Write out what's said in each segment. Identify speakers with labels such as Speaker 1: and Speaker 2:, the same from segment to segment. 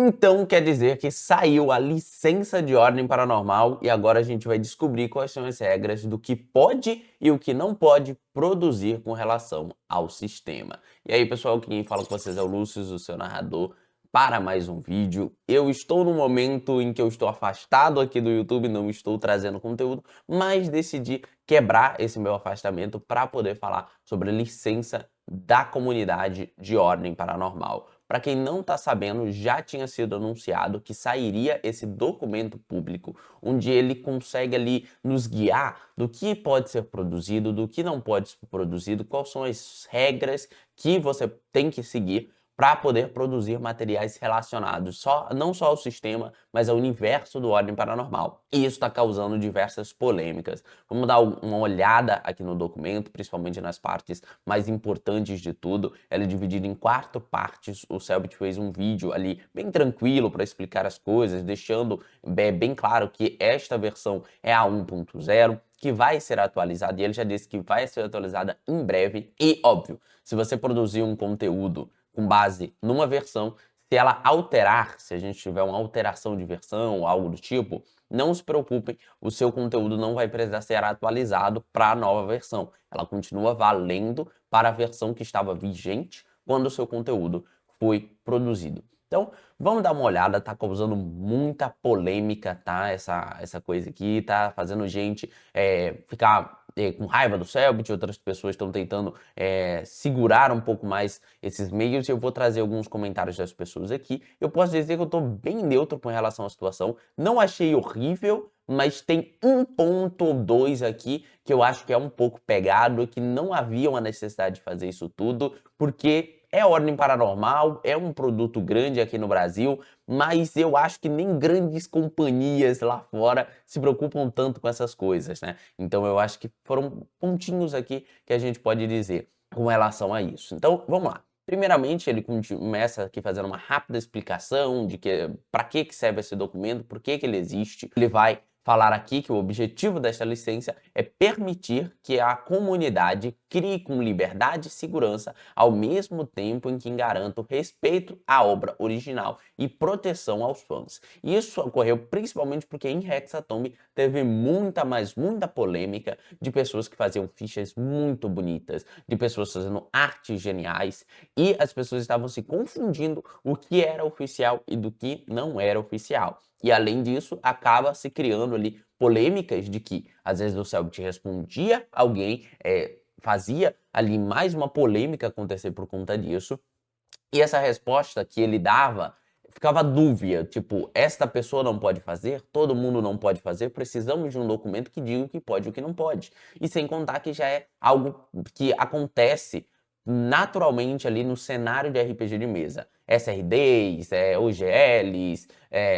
Speaker 1: Então quer dizer que saiu a licença de ordem paranormal e agora a gente vai descobrir quais são as regras do que pode e o que não pode produzir com relação ao sistema. E aí, pessoal, quem fala com vocês é o Lúcio, o seu narrador, para mais um vídeo. Eu estou no momento em que eu estou afastado aqui do YouTube, não estou trazendo conteúdo, mas decidi quebrar esse meu afastamento para poder falar sobre a licença da comunidade de ordem paranormal. Para quem não está sabendo, já tinha sido anunciado que sairia esse documento público, onde ele consegue ali nos guiar do que pode ser produzido, do que não pode ser produzido, quais são as regras que você tem que seguir para poder produzir materiais relacionados não só ao sistema, mas ao universo do Ordem Paranormal. E isso está causando diversas polêmicas. Vamos dar uma olhada aqui no documento, principalmente nas partes mais importantes de tudo. Ela é dividida em 4 partes. O Selbit fez um vídeo ali bem tranquilo para explicar as coisas, deixando bem claro que esta versão é a 1.0, que vai ser atualizada, e ele já disse que vai ser atualizada em breve. E, óbvio, se você produzir um conteúdo com base numa versão, se ela alterar, se a gente tiver uma alteração de versão ou algo do tipo, não se preocupem, o seu conteúdo não vai precisar ser atualizado para a nova versão. Ela continua valendo para a versão que estava vigente quando o seu conteúdo foi produzido. Então, vamos dar uma olhada, tá causando muita polêmica, tá? Essa coisa aqui, tá fazendo gente ficar com raiva do Selbit, outras pessoas estão tentando segurar um pouco mais esses meios, e eu vou trazer alguns comentários das pessoas aqui. Eu posso dizer que eu tô bem neutro com relação à situação, não achei horrível, mas tem um ponto ou dois aqui que eu acho que é um pouco pegado, que não havia uma necessidade de fazer isso tudo, porque é Ordem Paranormal, é um produto grande aqui no Brasil, mas eu acho que nem grandes companhias lá fora se preocupam tanto com essas coisas, né? Então eu acho que foram pontinhos aqui que a gente pode dizer com relação a isso. Então, vamos lá. Primeiramente, ele começa aqui fazendo uma rápida explicação de para que serve esse documento, por que ele existe. Ele vai falar aqui que o objetivo desta licença é permitir que a comunidade crie com liberdade e segurança, ao mesmo tempo em que garanta o respeito à obra original e proteção aos fãs. Isso ocorreu principalmente porque em Hexatomb teve muita polêmica de pessoas que faziam fichas muito bonitas, de pessoas fazendo artes geniais, e as pessoas estavam se confundindo o que era oficial e do que não era oficial. E além disso, acaba se criando ali polêmicas de que, às vezes, o Selbit respondia alguém, fazia ali mais uma polêmica acontecer por conta disso, e essa resposta que ele dava, ficava dúvida, tipo, esta pessoa não pode fazer, todo mundo não pode fazer, precisamos de um documento que diga o que pode e o que não pode. E sem contar que já é algo que acontece naturalmente ali no cenário de RPG de mesa. SRDs, OGLs,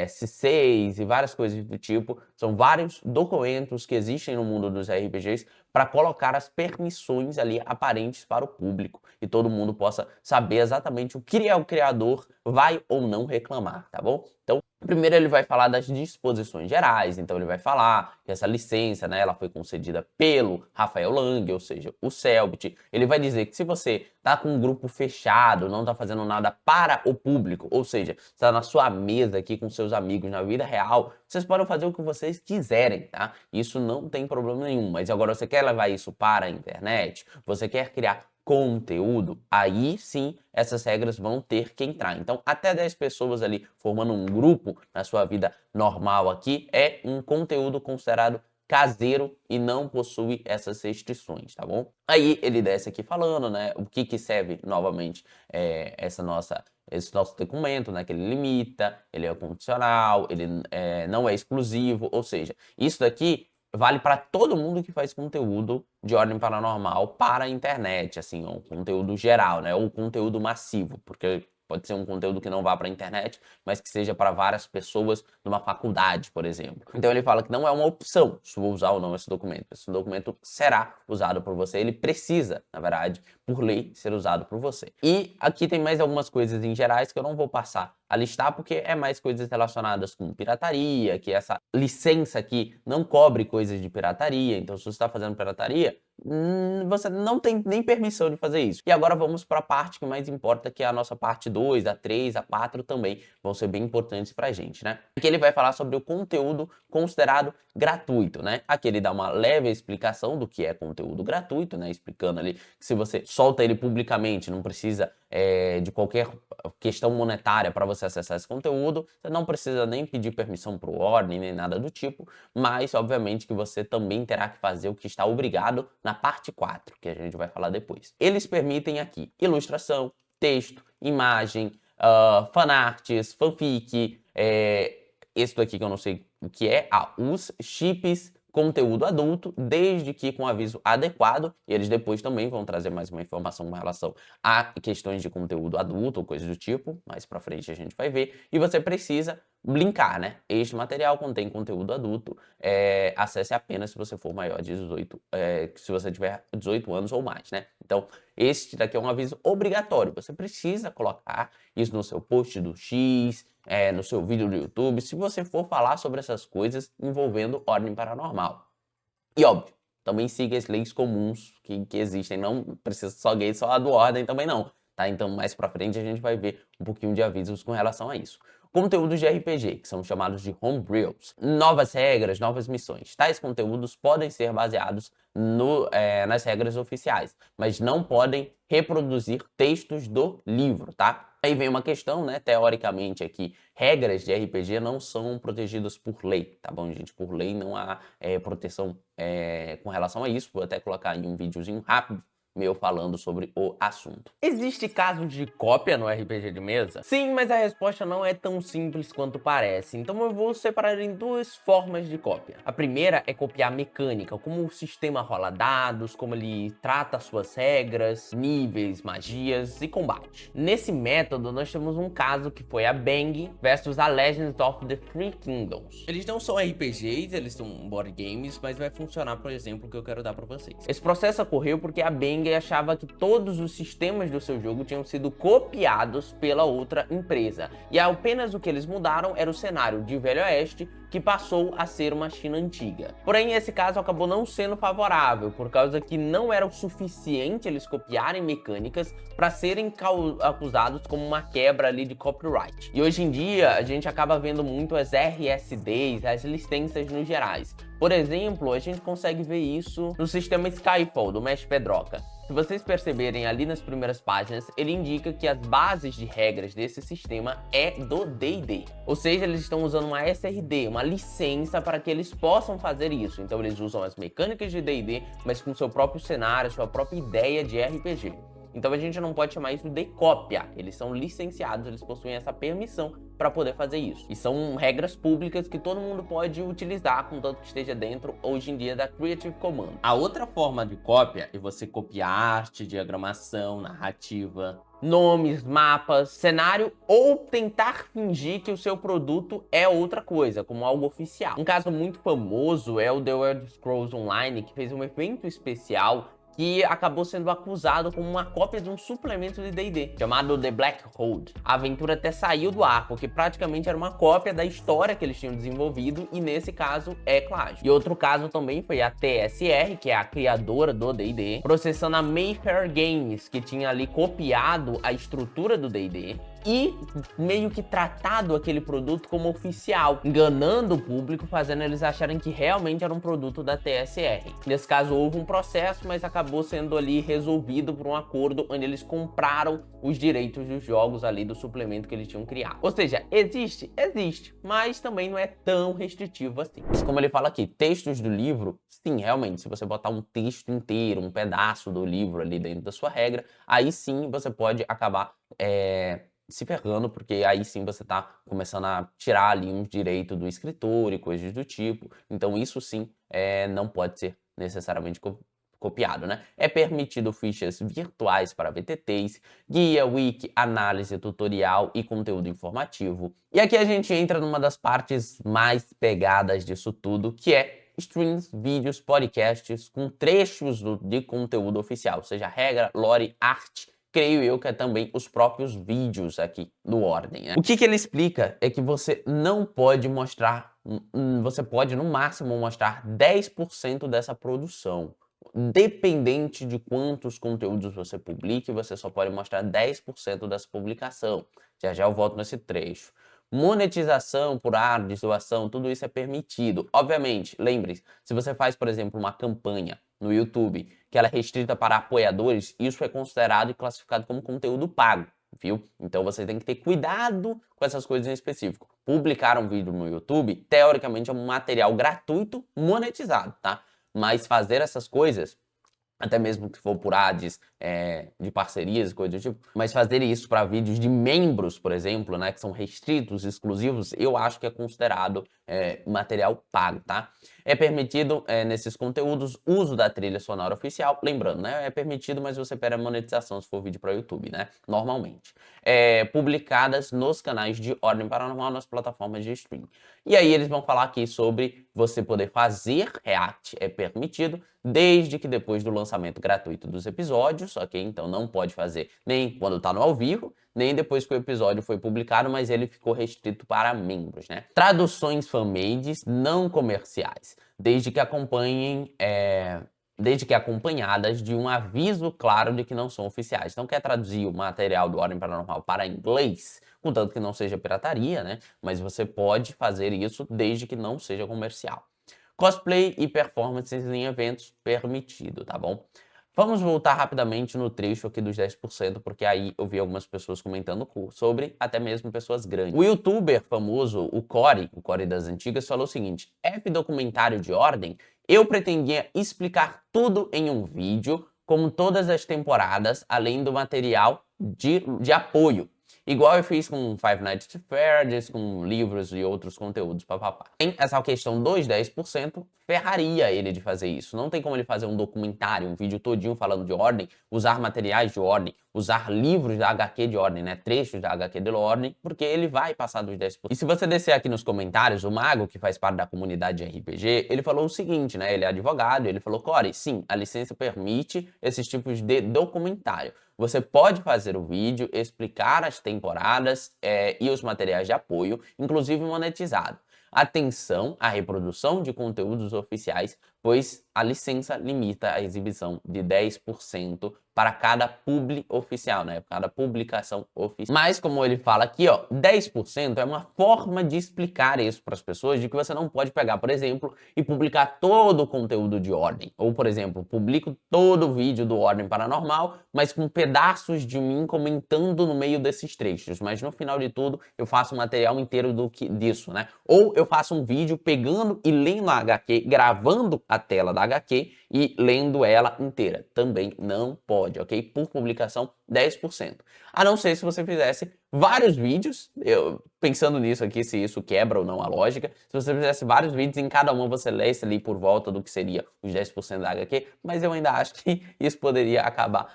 Speaker 1: C6 e várias coisas do tipo. São vários documentos que existem no mundo dos RPGs para colocar as permissões ali aparentes para o público e todo mundo possa saber exatamente o que o criador vai ou não reclamar, tá bom? Então, primeiro ele vai falar das disposições gerais, então ele vai falar que essa licença, né, ela foi concedida pelo Rafael Lang, ou seja, o Selbit. Ele vai dizer que se você tá com um grupo fechado, não tá fazendo nada para o público, ou seja, está na sua mesa aqui com seus amigos na vida real, vocês podem fazer o que vocês quiserem, tá? Isso não tem problema nenhum, mas agora você quer levar isso para a internet, você quer criar conteúdo, aí sim essas regras vão ter que entrar. Então, até 10 pessoas ali formando um grupo na sua vida normal aqui é um conteúdo considerado caseiro e não possui essas restrições, tá bom? Aí ele desce aqui falando, né, o que serve novamente esse nosso documento, né, que ele limita, ele é condicional, ele não é exclusivo, ou seja, isso daqui vale para todo mundo que faz conteúdo de ordem paranormal para a internet, assim, um conteúdo geral, né, ou conteúdo massivo, porque pode ser um conteúdo que não vá para a internet, mas que seja para várias pessoas numa faculdade, por exemplo. Então ele fala que não é uma opção se vou usar ou não esse documento. Esse documento será usado por você, ele precisa, na verdade, por lei, ser usado por você. E aqui tem mais algumas coisas em gerais que eu não vou passar a listar, porque é mais coisas relacionadas com pirataria, que essa licença aqui não cobre coisas de pirataria. Então, se você está fazendo pirataria, você não tem nem permissão de fazer isso. E agora vamos para a parte que mais importa, que é a nossa parte 2, a 3, a 4 também vão ser bem importantes pra gente, né? Aqui ele vai falar sobre o conteúdo considerado gratuito, né? Aqui ele dá uma leve explicação do que é conteúdo gratuito, né? Explicando ali que se você solta ele publicamente, não precisa de qualquer questão monetária para você acessar esse conteúdo, você não precisa nem pedir permissão para o Ordem, nem nada do tipo, mas obviamente que você também terá que fazer o que está obrigado na parte 4, que a gente vai falar depois. Eles permitem aqui ilustração, texto, imagem, fanarts, fanfic, esse daqui que eu não sei o que é, os chips, conteúdo adulto, desde que com aviso adequado, e eles depois também vão trazer mais uma informação com relação a questões de conteúdo adulto ou coisas do tipo, mais pra frente a gente vai ver, e você precisa linkar, né? Este material contém conteúdo adulto, acesse apenas se você for maior de 18, se você tiver 18 anos ou mais, né? Então, este daqui é um aviso obrigatório, você precisa colocar isso no seu post do X, no seu vídeo do YouTube, se você for falar sobre essas coisas envolvendo Ordem Paranormal. E óbvio, também siga as leis comuns que existem, não precisa só a do Ordem também não, tá? Então mais pra frente a gente vai ver um pouquinho de avisos com relação a isso. Conteúdos de RPG, que são chamados de homebrews. Novas regras, novas missões. Tais conteúdos podem ser baseados nas regras oficiais, mas não podem reproduzir textos do livro, tá? Aí vem uma questão, né? Teoricamente aqui, regras de RPG não são protegidas por lei, tá bom, gente? Por lei não há proteção com relação a isso. Vou até colocar aí um videozinho rápido meu falando sobre o assunto. Existe casos de cópia no RPG de mesa? Sim, mas a resposta não é tão simples quanto parece, então eu vou separar em duas formas de cópia. A primeira é copiar mecânica, como o sistema rola dados, como ele trata suas regras, níveis, magias e combate. Nesse método, nós temos um caso que foi a Bang versus a Legends of the Three Kingdoms. Eles não são RPGs, eles são board games, mas vai funcionar, por exemplo, o que eu quero dar pra vocês. Esse processo ocorreu porque a Bang achava que todos os sistemas do seu jogo tinham sido copiados pela outra empresa. E apenas o que eles mudaram era o cenário de Velho Oeste, que passou a ser uma China antiga. Porém, esse caso acabou não sendo favorável, por causa que não era o suficiente eles copiarem mecânicas para serem acusados como uma quebra ali de copyright. E hoje em dia, a gente acaba vendo muito as RSDs, as licenças no gerais. Por exemplo, a gente consegue ver isso no sistema Skyfall, do Mestre Pedroca. Se vocês perceberem ali nas primeiras páginas, ele indica que as bases de regras desse sistema é do D&D. Ou seja, eles estão usando uma SRD, uma licença para que eles possam fazer isso. Então eles usam as mecânicas de D&D, mas com seu próprio cenário, sua própria ideia de RPG. Então a gente não pode chamar isso de cópia, eles são licenciados, eles possuem essa permissão para poder fazer isso. E são regras públicas que todo mundo pode utilizar, contanto que esteja dentro, hoje em dia, da Creative Commons. A outra forma de cópia é você copiar arte, diagramação, narrativa, nomes, mapas, cenário, ou tentar fingir que o seu produto é outra coisa, como algo oficial. Um caso muito famoso é o The Elder Scrolls Online, que fez um evento especial que acabou sendo acusado como uma cópia de um suplemento de D&D, chamado The Black Hold. A aventura até saiu do ar, porque praticamente era uma cópia da história que eles tinham desenvolvido, e nesse caso é plágio. E outro caso também foi a TSR, que é a criadora do D&D, processando a Mayfair Games, que tinha ali copiado a estrutura do D&D, e meio que tratado aquele produto como oficial, enganando o público, fazendo eles acharem que realmente era um produto da TSR. Nesse caso houve um processo, mas acabou sendo ali resolvido por um acordo onde eles compraram os direitos dos jogos ali do suplemento que eles tinham criado. Ou seja, existe? Existe, mas também não é tão restritivo assim. Como ele fala aqui, textos do livro, sim, realmente, se você botar um texto inteiro, um pedaço do livro ali dentro da sua regra, aí sim você pode acabar se ferrando, porque aí sim você tá começando a tirar ali uns direitos do escritor e coisas do tipo. Então isso sim não pode ser necessariamente copiado, né? É permitido fichas virtuais para VTTs, guia, wiki, análise, tutorial e conteúdo informativo. E aqui a gente entra numa das partes mais pegadas disso tudo, que é streams, vídeos, podcasts com trechos de conteúdo oficial, seja regra, lore, arte, creio eu que é também os próprios vídeos aqui do Ordem, né? O que ele explica é que você não pode mostrar, você pode no máximo mostrar 10% dessa produção. Dependente de quantos conteúdos você publique, você só pode mostrar 10% dessa publicação. Já já eu volto nesse trecho. Monetização por ads, doação, tudo isso é permitido. Obviamente, lembre-se, se você faz, por exemplo, uma campanha no YouTube que ela é restrita para apoiadores, isso é considerado e classificado como conteúdo pago, viu? Então você tem que ter cuidado com essas coisas em específico. Publicar um vídeo no YouTube, teoricamente, é um material gratuito monetizado, tá? Mas fazer essas coisas, até mesmo que for por ads, de parcerias e coisas do tipo, mas fazer isso para vídeos de membros, por exemplo, né, que são restritos, exclusivos, eu acho que é considerado material pago, tá? É permitido nesses conteúdos uso da trilha sonora oficial, lembrando, né, é permitido, mas você perde a monetização se for vídeo para YouTube, né, normalmente. Publicadas nos canais de Ordem Paranormal nas plataformas de streaming. E aí eles vão falar aqui sobre você poder fazer react, é permitido, desde que depois do lançamento gratuito dos episódios, ok? Então não pode fazer nem quando tá no ao vivo, nem depois que o episódio foi publicado, mas ele ficou restrito para membros, né? Traduções fan-mades não comerciais, desde que acompanhadas de um aviso claro de que não são oficiais. Então quer traduzir o material do Ordem Paranormal para inglês, contanto que não seja pirataria, né? Mas você pode fazer isso desde que não seja comercial. Cosplay e performances em eventos permitido, tá bom? Vamos voltar rapidamente no trecho aqui dos 10%, porque aí eu vi algumas pessoas comentando sobre, até mesmo pessoas grandes. O youtuber famoso, o Corey das antigas, falou o seguinte: F documentário de Ordem, eu pretendia explicar tudo em um vídeo, como todas as temporadas, além do material de apoio. Igual eu fiz com Five Nights at Freddy's, com livros e outros conteúdos, papapá. Tem essa questão dos 10%, ferraria ele de fazer isso. Não tem como ele fazer um documentário, um vídeo todinho falando de Ordem, usar materiais de Ordem, usar livros da HQ de Ordem, né? Trechos da HQ de Ordem, porque ele vai passar dos 10%. E se você descer aqui nos comentários, o Mago, que faz parte da comunidade de RPG, ele falou o seguinte, né? Ele é advogado, ele falou: Corey, sim, a licença permite esses tipos de documentário. Você pode fazer o vídeo, explicar as temporadas e os materiais de apoio, inclusive monetizado. Atenção à reprodução de conteúdos oficiais, pois a licença limita a exibição de 10% para cada publi oficial, né? Cada publicação oficial. Mas, como ele fala aqui, ó, 10% é uma forma de explicar isso para as pessoas, de que você não pode pegar, por exemplo, e publicar todo o conteúdo de Ordem. Ou, por exemplo, publico todo o vídeo do Ordem Paranormal, mas com pedaços de mim comentando no meio desses trechos. Mas no final de tudo, eu faço um material inteiro disso, né? Ou eu faço um vídeo pegando e lendo a HQ, gravando a tela da HQ e lendo ela inteira. Também não pode, ok? Por publicação, 10%. A não ser se você fizesse vários vídeos, eu pensando nisso aqui, se isso quebra ou não a lógica, se você fizesse vários vídeos, em cada um você lesse ali por volta do que seria os 10% da HQ, mas eu ainda acho que isso poderia acabar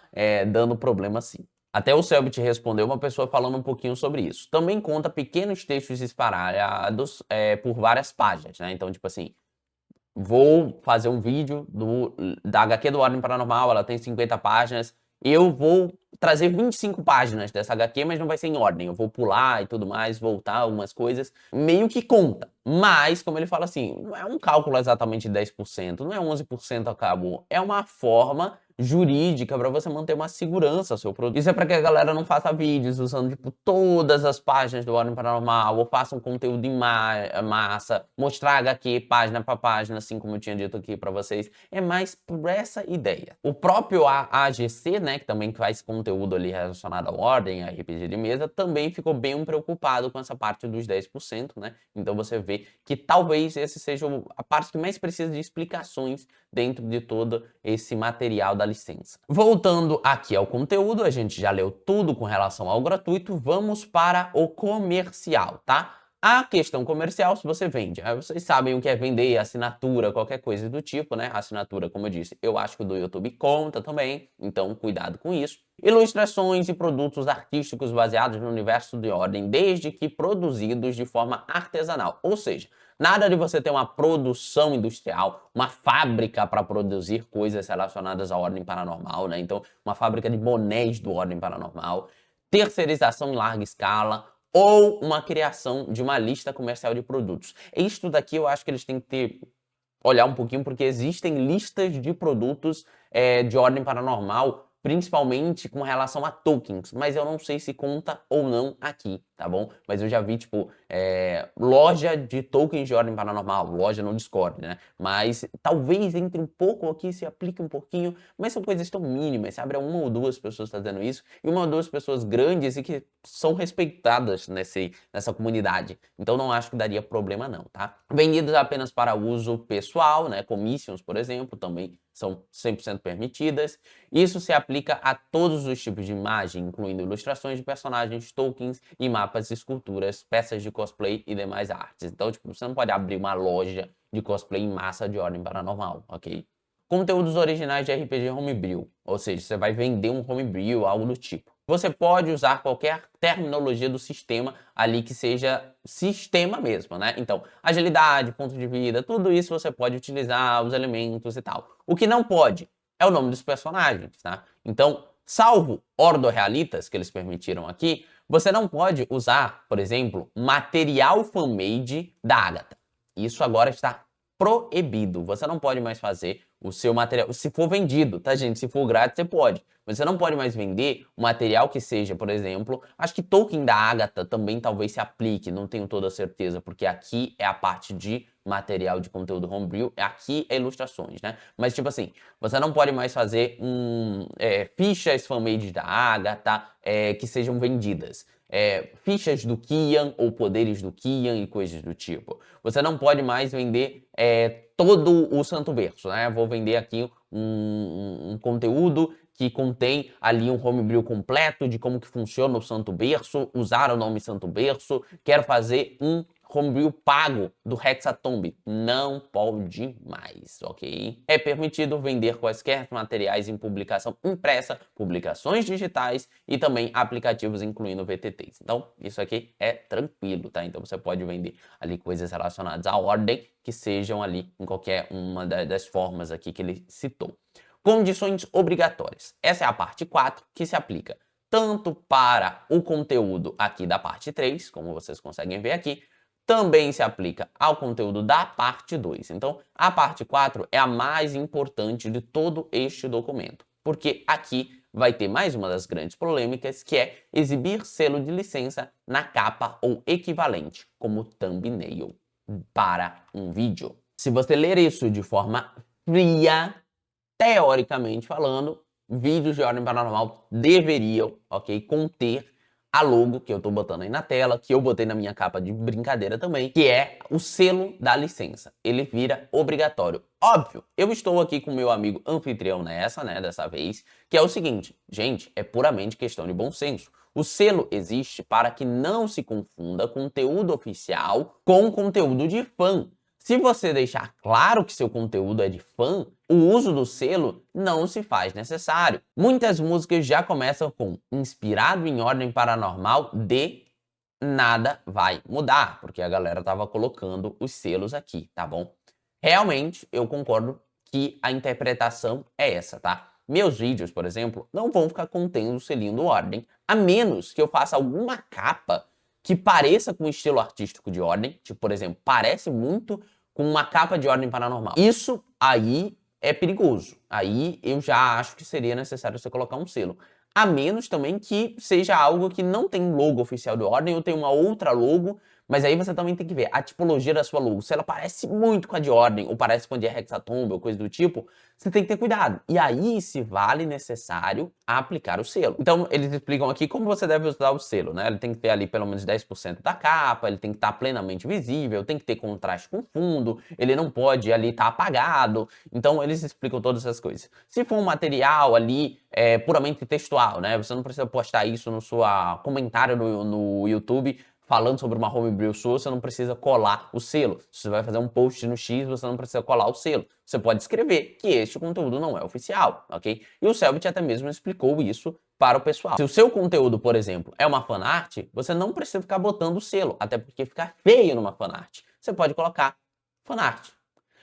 Speaker 1: dando problema sim. Até o Selbit respondeu uma pessoa falando um pouquinho sobre isso. Também conta pequenos textos espalhados por várias páginas, né? Então, tipo assim, vou fazer um vídeo da HQ do Ordem Paranormal, ela tem 50 páginas, eu vou trazer 25 páginas dessa HQ, mas não vai ser em ordem, eu vou pular e tudo mais, voltar algumas coisas, meio que conta. Mas, como ele fala assim, não é um cálculo exatamente de 10%, não é 11% acabou, é uma forma jurídica para você manter uma segurança ao seu produto. Isso é para que a galera não faça vídeos usando, tipo, todas as páginas do Ordem Paranormal, ou faça um conteúdo em massa, mostrar HQ página para página, assim como eu tinha dito aqui para vocês. É mais por essa ideia. O próprio AGC, né, que também faz conteúdo ali relacionado à Ordem, a RPG de mesa, também ficou bem preocupado com essa parte dos 10%, né? Então você vê que talvez esse seja a parte que mais precisa de explicações dentro de todo esse material da licença. Voltando aqui ao conteúdo, a gente já leu tudo com relação ao gratuito, vamos para o comercial, tá? A questão comercial, se você vende, vocês sabem o que é vender, assinatura, qualquer coisa do tipo, né? Assinatura, como eu disse, eu acho que o do YouTube conta também, então cuidado com isso. Ilustrações e produtos artísticos baseados no universo de ordem, desde que produzidos de forma artesanal. Ou seja, nada de você ter uma produção industrial, uma fábrica para produzir coisas relacionadas à ordem paranormal, né? Então, uma fábrica de bonés do ordem paranormal, terceirização em larga escala, ou uma criação de uma lista comercial de produtos. Isto daqui eu acho que eles têm que olhar um pouquinho, porque existem listas de produtos de ordem paranormal, principalmente com relação a tokens, mas eu não sei se conta ou não aqui, tá bom? Mas eu já vi, tipo, loja de tokens de ordem paranormal, loja no Discord, né? Mas talvez entre um pouco aqui, se aplique um pouquinho, mas são coisas tão mínimas, sabe? É uma ou duas pessoas fazendo isso, e uma ou duas pessoas grandes e que são respeitadas nessa comunidade. Então não acho que daria problema não, tá? Vendidos apenas para uso pessoal, né? Commissions, por exemplo, também são 100% permitidas. Isso se aplica a todos os tipos de imagem, incluindo ilustrações de personagens, tokens e mapas, esculturas, peças de cosplay e demais artes. Então, tipo, você não pode abrir uma loja de cosplay em massa de ordem paranormal, ok? Conteúdos originais de RPG Homebrew, ou seja, você vai vender um Homebrew, algo do tipo. Você pode usar qualquer terminologia do sistema ali que seja sistema mesmo, né? Então, agilidade, ponto de vida, tudo isso você pode utilizar, os elementos e tal. O que não pode é o nome dos personagens, tá? Então, salvo Ordo Realitas, que eles permitiram aqui, você não pode usar, por exemplo, material fanmade da Agatha. Isso agora está proibido. Você não pode mais fazer o seu material, se for vendido, tá, gente? Se for grátis, você pode. Mas você não pode mais vender um material que seja, por exemplo, acho que token da Agatha também talvez se aplique, não tenho toda a certeza, porque aqui é a parte de material de conteúdo homebrew, aqui é ilustrações, né? Mas tipo assim, você não pode mais fazer fichas fanmade da Agatha que sejam vendidas. Fichas do Kian ou poderes do Kian e coisas do tipo. Você não pode mais vender todo o Santo Berço, né? Vou vender aqui um conteúdo que contém ali um homebrew completo de como que funciona o Santo Berço, usar o nome Santo Berço, quero fazer um homebrew pago do Hexatomb. Não pode mais, ok? É permitido vender quaisquer materiais em publicação impressa, publicações digitais e também aplicativos incluindo VTTs. Então, isso aqui é tranquilo, tá? Então, você pode vender ali coisas relacionadas à ordem que sejam ali em qualquer uma das formas aqui que ele citou. Condições obrigatórias. Essa é a parte 4 que se aplica tanto para o conteúdo aqui da parte 3, como vocês conseguem ver aqui, também se aplica ao conteúdo da parte 2. Então, a parte 4 é a mais importante de todo este documento, porque aqui vai ter mais uma das grandes polêmicas, que é exibir selo de licença na capa ou equivalente, como thumbnail para um vídeo. Se você ler isso de forma fria, teoricamente falando, vídeos de ordem paranormal deveriam, ok, conter a logo que eu tô botando aí na tela, que eu botei na minha capa de brincadeira também, que é o selo da licença. Ele vira obrigatório. Óbvio, eu estou aqui com meu amigo anfitrião nessa, né, dessa vez, que é o seguinte, gente, é puramente questão de bom senso. O selo existe para que não se confunda conteúdo oficial com conteúdo de fã. Se você deixar claro que seu conteúdo é de fã, o uso do selo não se faz necessário. Muitas músicas já começam com inspirado em ordem paranormal de nada vai mudar, porque a galera tava colocando os selos aqui, tá bom? Realmente, eu concordo que a interpretação é essa, tá? Meus vídeos, por exemplo, não vão ficar contendo o selinho do ordem, a menos que eu faça alguma capa que pareça com o estilo artístico de ordem, tipo, por exemplo, parece muito com uma capa de ordem paranormal. Isso aí é perigoso. Aí eu já acho que seria necessário você colocar um selo. A menos também que seja algo que não tem logo oficial de ordem ou tem uma outra logo, mas aí você também tem que ver a tipologia da sua logo. Se ela parece muito com a de ordem ou parece com a de Hexatomb ou coisa do tipo, você tem que ter cuidado. E aí se vale necessário aplicar o selo. Então eles explicam aqui como você deve usar o selo, né? Ele tem que ter ali pelo menos 10% da capa, ele tem que estar plenamente visível, tem que ter contraste com o fundo, ele não pode ali estar apagado. Então eles explicam todas essas coisas. Se for um material ali puramente textual, né? Você não precisa postar isso no seu comentário no YouTube falando sobre uma homebrew sua, você não precisa colar o selo. Se você vai fazer um post no X, você não precisa colar o selo. Você pode escrever que este conteúdo não é oficial, ok? E o Selbit até mesmo explicou isso para o pessoal. Se o seu conteúdo, por exemplo, é uma fanart, você não precisa ficar botando o selo, até porque fica feio numa fanart. Você pode colocar fanart.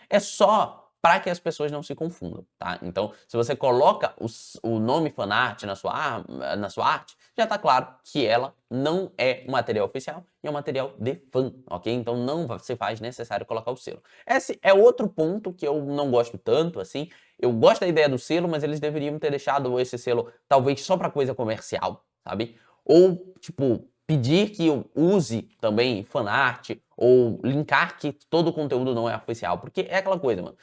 Speaker 1: É só para que as pessoas não se confundam, tá? Então, se você coloca o nome fanart na sua arte, já tá claro que ela não é um material oficial e é um material de fã, ok? Então não se faz necessário colocar o selo. Esse é outro ponto que eu não gosto tanto, assim. Eu gosto da ideia do selo, mas eles deveriam ter deixado esse selo talvez só para coisa comercial, sabe? Ou, tipo, pedir que eu use também fanart ou linkar que todo o conteúdo não é oficial, porque é aquela coisa, mano.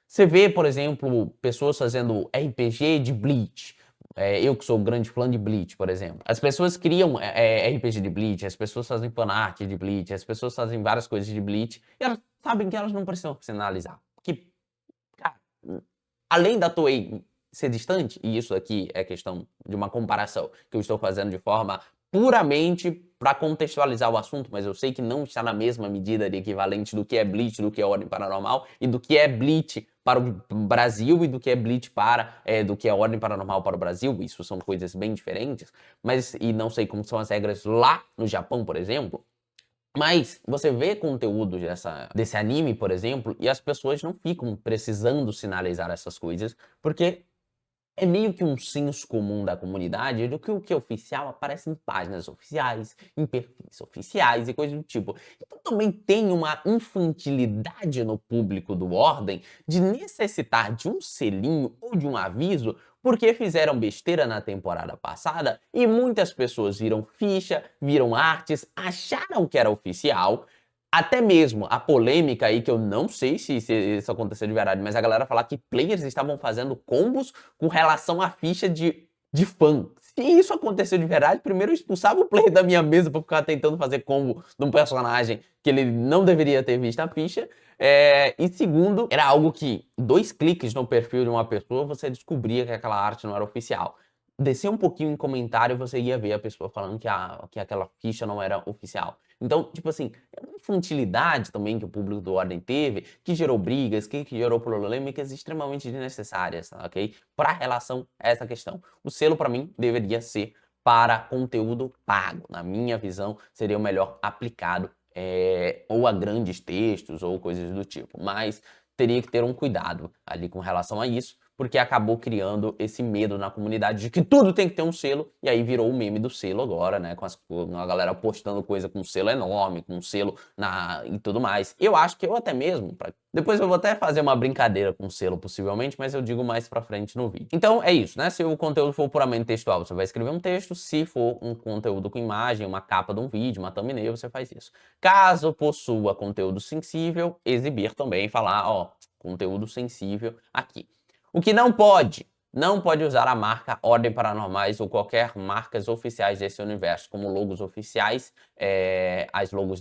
Speaker 1: Você vê, por exemplo, pessoas fazendo RPG de Bleach. Eu que sou grande fã de Bleach, por exemplo. As pessoas criam RPG de Bleach, as pessoas fazem fanart de Bleach, as pessoas fazem várias coisas de Bleach, e elas sabem que elas não precisam finalizar. Que, cara, além da Toei ser distante, e isso aqui é questão de uma comparação que eu estou fazendo de forma puramente para contextualizar o assunto, mas eu sei que não está na mesma medida de equivalente do que é Bleach, do que é Ordem Paranormal, e do que é Bleach para o Brasil e do que é Bleach do que é Ordem Paranormal para o Brasil. Isso são coisas bem diferentes, mas e não sei como são as regras lá no Japão, por exemplo. Mas você vê conteúdo desse anime, por exemplo, e as pessoas não ficam precisando sinalizar essas coisas, porque é meio que um senso comum da comunidade do que o que é oficial aparece em páginas oficiais, em perfis oficiais e coisas do tipo. Então também tem uma infantilidade no público do Ordem de necessitar de um selinho ou de um aviso porque fizeram besteira na temporada passada e muitas pessoas viram ficha, viram artes, acharam que era oficial. Até mesmo a polêmica aí, que eu não sei se isso aconteceu de verdade, mas a galera falar que players estavam fazendo combos com relação à ficha de fã. Se isso aconteceu de verdade, primeiro eu expulsava o player da minha mesa pra ficar tentando fazer combo num personagem que ele não deveria ter visto a ficha. E segundo, era algo que 2 cliques no perfil de uma pessoa você descobria que aquela arte não era oficial. Descer um pouquinho em comentário, você ia ver a pessoa falando que aquela ficha não era oficial. Então, tipo assim, é uma infantilidade também que o público do Ordem teve, que gerou brigas, que gerou polêmicas extremamente desnecessárias, tá, ok? Para relação a essa questão. O selo, para mim, deveria ser para conteúdo pago. Na minha visão, seria o melhor aplicado ou a grandes textos ou coisas do tipo. Mas teria que ter um cuidado ali com relação a isso, porque acabou criando esse medo na comunidade de que tudo tem que ter um selo, e aí virou o meme do selo agora, né? Com a galera postando coisa com selo enorme, com selo e tudo mais. Eu acho que eu até mesmo, depois eu vou até fazer uma brincadeira com selo, possivelmente, mas eu digo mais pra frente no vídeo. Então é isso, né? Se o conteúdo for puramente textual, você vai escrever um texto. Se for um conteúdo com imagem, uma capa de um vídeo, uma thumbnail, você faz isso. Caso possua conteúdo sensível, exibir também, falar, ó, conteúdo sensível aqui. O que não pode usar a marca Ordem Paranormais ou qualquer marcas oficiais desse universo, como logos oficiais, as logos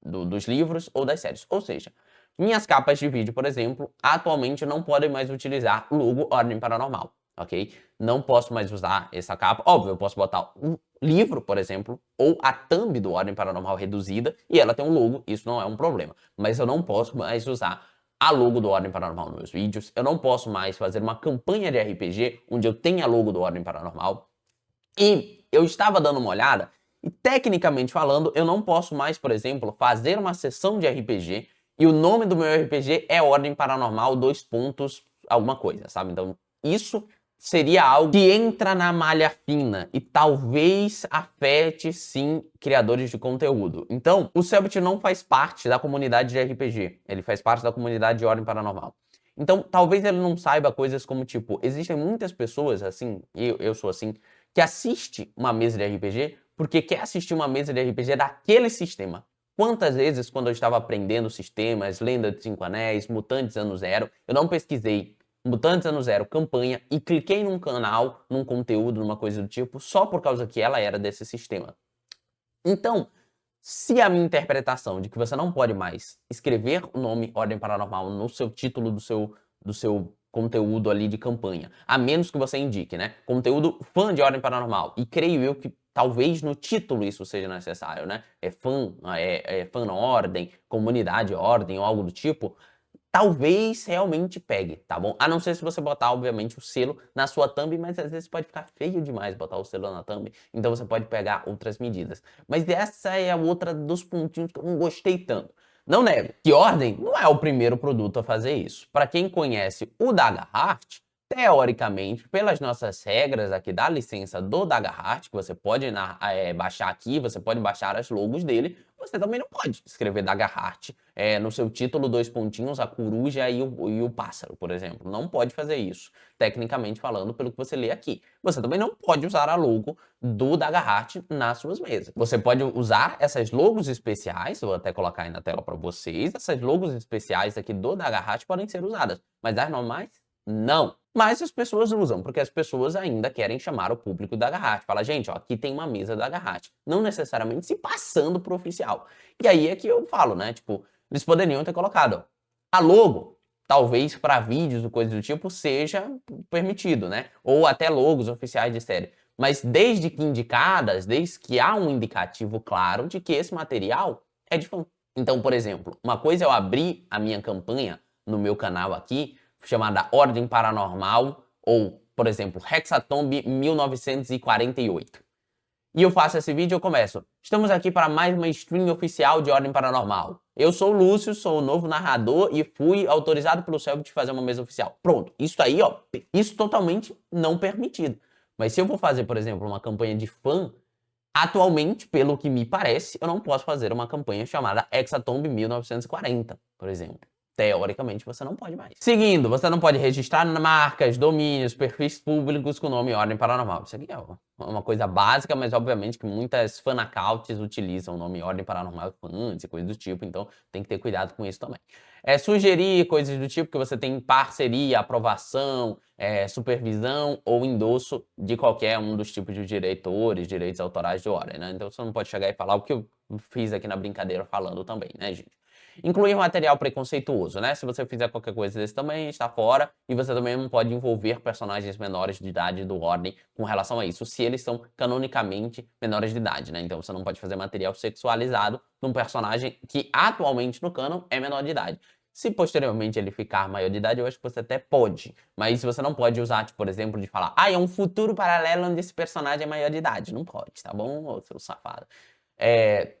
Speaker 1: dos livros ou das séries. Ou seja, minhas capas de vídeo, por exemplo, atualmente não podem mais utilizar o logo Ordem Paranormal, ok? Não posso mais usar essa capa. Óbvio, eu posso botar um livro, por exemplo, ou a thumb do Ordem Paranormal reduzida, e ela tem um logo, isso não é um problema. Mas eu não posso mais usar a logo do Ordem Paranormal nos meus vídeos. Eu não posso mais fazer uma campanha de RPG onde eu tenha a logo do Ordem Paranormal. E eu estava dando uma olhada e, tecnicamente falando, eu não posso mais, por exemplo, fazer uma sessão de RPG e o nome do meu RPG é Ordem Paranormal, alguma coisa, sabe? Então, isso seria algo que entra na malha fina e talvez afete, sim, criadores de conteúdo. Então, o Selbit não faz parte da comunidade de RPG, ele faz parte da comunidade de Ordem Paranormal. Então, talvez ele não saiba coisas como, tipo, existem muitas pessoas, assim, e eu sou assim, que assiste uma mesa de RPG porque quer assistir uma mesa de RPG daquele sistema. Quantas vezes, quando eu estava aprendendo sistemas, Lenda de Cinco Anéis, Mutantes Ano Zero, eu não pesquisei Mutantes Ano Zero campanha e cliquei num canal, num conteúdo, numa coisa do tipo, só por causa que ela era desse sistema. Então, se a minha interpretação de que você não pode mais escrever o nome Ordem Paranormal no seu título do seu conteúdo ali de campanha, a menos que você indique, né? Conteúdo fã de Ordem Paranormal. E creio eu que talvez no título isso seja necessário, né? Fã na ordem, comunidade ordem ou algo do tipo, talvez realmente pegue, tá bom? A não ser se você botar, obviamente, o selo na sua thumb, mas às vezes pode ficar feio demais botar o selo na thumb, então você pode pegar outras medidas. Mas essa é a outra dos pontinhos que eu não gostei tanto. Não nego que ordem não é o primeiro produto a fazer isso. Para quem conhece o Dagahart, teoricamente, pelas nossas regras aqui da licença do Dagahart, que você pode baixar aqui, você pode baixar as logos dele, você também não pode escrever Dagahart no seu título, 2 pontinhos, a coruja e o pássaro, por exemplo. Não pode fazer isso, tecnicamente falando, pelo que você lê aqui. Você também não pode usar a logo do Dagahart nas suas mesas. Você pode usar essas logos especiais, vou até colocar aí na tela para vocês, essas logos especiais aqui do Dagahart podem ser usadas, mas as normais, não. Mas as pessoas usam, porque as pessoas ainda querem chamar o público da Dagahart. Fala, gente, ó, aqui tem uma mesa da Dagahart. Não necessariamente se passando pro oficial. E aí é que eu falo, né? Tipo, eles poderiam ter colocado, ó, a logo, talvez para vídeos ou coisa do tipo, seja permitido, né? Ou até logos oficiais de série. Mas desde que indicadas, desde que há um indicativo claro de que esse material é de fã. Então, por exemplo, uma coisa é eu abrir a minha campanha no meu canal aqui, chamada Ordem Paranormal, ou, por exemplo, Hexatomb 1948. E eu faço esse vídeo e eu começo. Estamos aqui para mais uma stream oficial de Ordem Paranormal. Eu sou o Lúcio, sou o novo narrador e fui autorizado pelo Selbit de fazer uma mesa oficial. Pronto, isso aí, ó, isso totalmente não permitido. Mas se eu vou fazer, por exemplo, uma campanha de fã, atualmente, pelo que me parece, eu não posso fazer uma campanha chamada Hexatomb 1940, por exemplo. Teoricamente, você não pode mais. Seguindo, você não pode registrar marcas, domínios, perfis públicos com nome Ordem Paranormal. Isso aqui é uma coisa básica, mas obviamente que muitas fan accounts utilizam o nome Ordem Paranormal fãs e coisas do tipo, então tem que ter cuidado com isso também. Sugerir coisas do tipo que você tem parceria, aprovação, supervisão ou endosso de qualquer um dos tipos de direitos autorais de Ordem, né? Então você não pode chegar e falar o que eu fiz aqui na brincadeira falando também, né, gente? Incluir material preconceituoso, né? Se você fizer qualquer coisa desse também, está fora. E você também não pode envolver personagens menores de idade do Ordem com relação a isso, se eles são canonicamente menores de idade, né? Então você não pode fazer material sexualizado num personagem que atualmente no canon é menor de idade. Se posteriormente ele ficar maior de idade, eu acho que você até pode. Mas você não pode usar, tipo, por exemplo, de falar, é um futuro paralelo onde esse personagem é maior de idade. Não pode, tá bom, ô seu safado?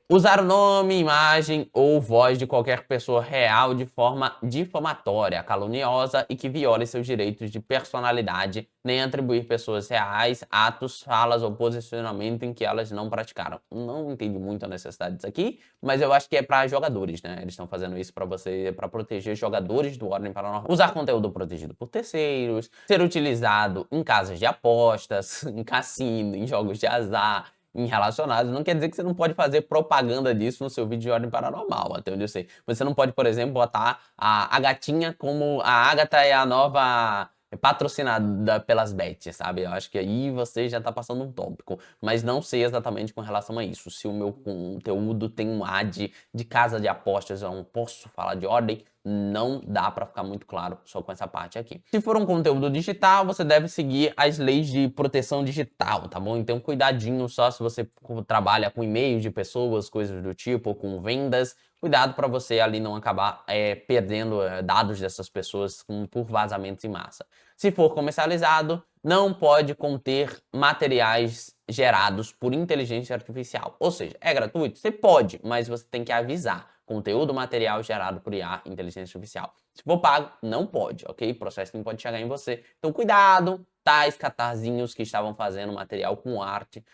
Speaker 1: Usar o nome, imagem ou voz de qualquer pessoa real de forma difamatória, caluniosa e que viole seus direitos de personalidade, nem atribuir pessoas reais, atos, falas ou posicionamento em que elas não praticaram. Não entendi muito a necessidade disso aqui, mas eu acho que é para jogadores, né? Eles estão fazendo isso para proteger jogadores do Ordem Paranormal. Usar conteúdo protegido por terceiros, ser utilizado em casas de apostas, em cassino, em jogos de azar, relacionados, não quer dizer que você não pode fazer propaganda disso no seu vídeo de Ordem Paranormal, até onde eu sei. Você não pode, por exemplo, botar a gatinha como a Agatha é a nova patrocinada pelas bets, sabe? Eu acho que aí você já tá passando um tópico, mas não sei exatamente com relação a isso. Se o meu conteúdo tem um ad de casa de apostas, eu não posso falar de ordem, não dá para ficar muito claro só com essa parte aqui. Se for um conteúdo digital, você deve seguir as leis de proteção digital, tá bom? Então cuidadinho só se você trabalha com e-mails de pessoas, coisas do tipo, ou com vendas, cuidado para você ali não acabar perdendo dados dessas pessoas por vazamentos em massa. Se for comercializado, não pode conter materiais gerados por inteligência artificial. Ou seja, é gratuito? Você pode, mas você tem que avisar. Conteúdo material gerado por IA, inteligência artificial. Se for pago, não pode, ok? O processo não pode chegar em você. Então, cuidado, tais catarzinhos que estavam fazendo material com arte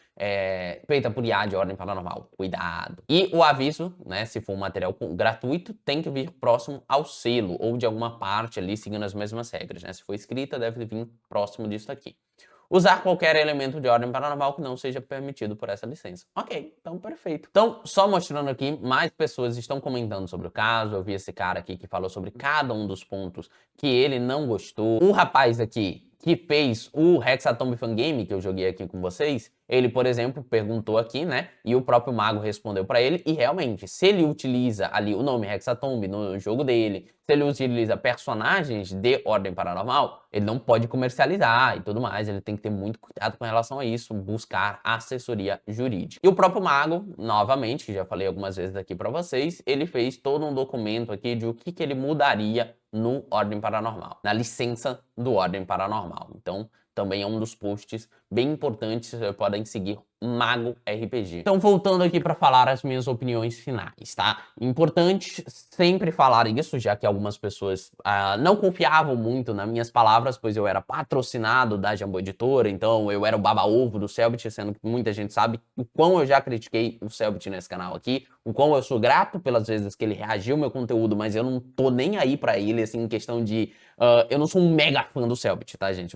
Speaker 1: feita por IA de Ordem Paranormal. Cuidado. E o aviso, né, se for um material gratuito, tem que vir próximo ao selo ou de alguma parte ali, seguindo as mesmas regras, né? Se for escrita, deve vir próximo disso aqui. Usar qualquer elemento de Ordem Paranormal que não seja permitido por essa licença. Ok, então perfeito. Então, só mostrando aqui, mais pessoas estão comentando sobre o caso. Eu vi esse cara aqui que falou sobre cada um dos pontos que ele não gostou. O rapaz aqui que fez o Hexatomb Fangame, que eu joguei aqui com vocês, ele, por exemplo, perguntou aqui, né? E o próprio mago respondeu pra ele. E realmente, se ele utiliza ali o nome Hexatomb no jogo dele, se ele utiliza personagens de Ordem Paranormal, ele não pode comercializar e tudo mais. Ele tem que ter muito cuidado com relação a isso, buscar assessoria jurídica. E o próprio mago, novamente, que já falei algumas vezes aqui pra vocês, ele fez todo um documento aqui de o que ele mudaria no Ordem Paranormal, na licença do Ordem Paranormal. Então, também é um dos posts bem importantes, vocês podem seguir Mago RPG. Então, voltando aqui para falar as minhas opiniões finais, tá? Importante sempre falar isso, já que algumas pessoas não confiavam muito nas minhas palavras, pois eu era patrocinado da Jambô Editora, então eu era o baba-ovo do Cellbit, sendo que muita gente sabe o quão eu já critiquei o Cellbit nesse canal aqui, o quão eu sou grato pelas vezes que ele reagiu ao meu conteúdo, mas eu não tô nem aí pra ele, assim, em questão de... eu não sou um mega fã do Cellbit, tá, gente?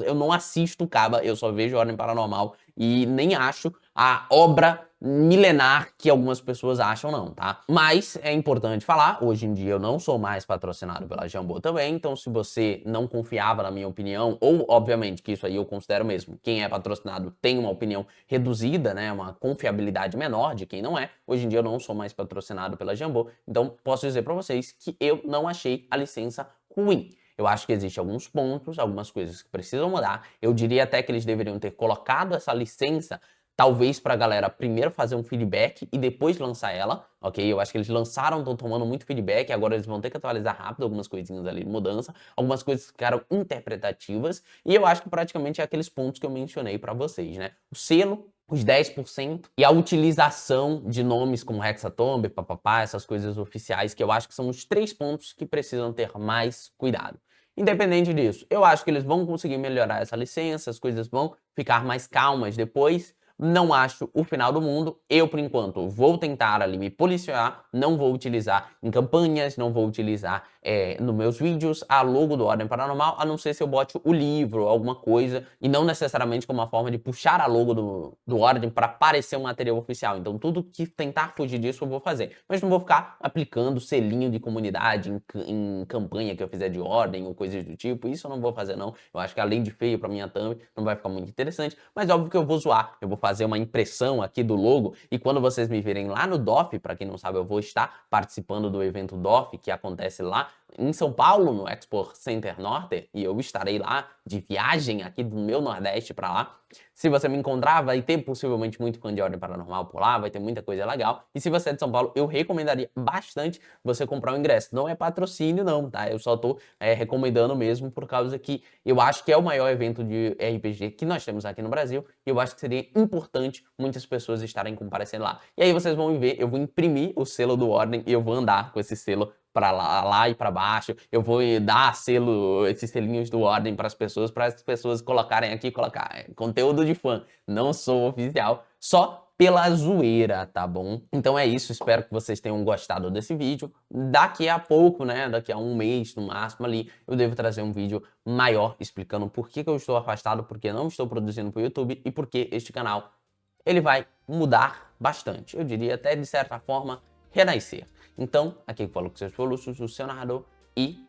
Speaker 1: Eu não assisto Caba, eu só vejo Ordem Paranormal e nem acho a obra milenar que algumas pessoas acham não, tá? Mas é importante falar, hoje em dia eu não sou mais patrocinado pela Jambô também, então se você não confiava na minha opinião, ou obviamente que isso aí eu considero mesmo, quem é patrocinado tem uma opinião reduzida, né, uma confiabilidade menor de quem não é, hoje em dia eu não sou mais patrocinado pela Jambô, então posso dizer pra vocês que eu não achei a licença ruim. Eu acho que existem alguns pontos, algumas coisas que precisam mudar. Eu diria até que eles deveriam ter colocado essa licença, talvez pra galera primeiro fazer um feedback e depois lançar ela, ok? Eu acho que eles lançaram, estão tomando muito feedback, agora eles vão ter que atualizar rápido algumas coisinhas ali de mudança, algumas coisas ficaram interpretativas, e eu acho que praticamente é aqueles pontos que eu mencionei pra vocês, né? O selo, os 10% e a utilização de nomes como Hexatomb, papapá, essas coisas oficiais, que eu acho que são os 3 pontos que precisam ter mais cuidado. Independente disso, eu acho que eles vão conseguir melhorar essa licença, as coisas vão ficar mais calmas depois. Não acho o final do mundo. Eu, por enquanto, vou tentar ali me policiar, não vou utilizar em campanhas, não vou utilizar nos meus vídeos a logo do Ordem Paranormal, a não ser se eu bote o livro, alguma coisa, e não necessariamente como uma forma de puxar a logo do Ordem para parecer um material oficial. Então, tudo que tentar fugir disso eu vou fazer. Mas não vou ficar aplicando selinho de comunidade em campanha que eu fizer de Ordem ou coisas do tipo. Isso eu não vou fazer, não. Eu acho que além de feio pra minha thumb, não vai ficar muito interessante. Mas óbvio que eu vou zoar. Eu vou fazer uma impressão aqui do logo e quando vocês me virem lá no DOF, para quem não sabe, eu vou estar participando do evento DOF que acontece lá em São Paulo, no Expo Center Norte, e eu estarei lá de viagem aqui do meu Nordeste para lá. Se você me encontrar, vai ter possivelmente muito fã de Ordem Paranormal por lá, vai ter muita coisa legal. E se você é de São Paulo, eu recomendaria bastante você comprar o ingresso. Não é patrocínio não, tá? Eu só tô recomendando mesmo por causa que eu acho que é o maior evento de RPG que nós temos aqui no Brasil e eu acho que seria importante muitas pessoas estarem comparecendo lá. E aí vocês vão ver, eu vou imprimir o selo do Ordem e eu vou andar com esse selo para lá e para baixo. Eu vou dar esses selinhos do Ordem para as pessoas colocarem aqui, colocar conteúdo de fã. Não sou oficial, só pela zoeira, tá bom? Então é isso, espero que vocês tenham gostado desse vídeo. Daqui a pouco, né, daqui a um mês no máximo ali, eu devo trazer um vídeo maior explicando por que eu estou afastado, por que não estou produzindo para o YouTube e por que este canal ele vai mudar bastante. Eu diria até, de certa forma, renascer. Então, aqui que falo com vocês foi o Lúcio, o seu narrador, e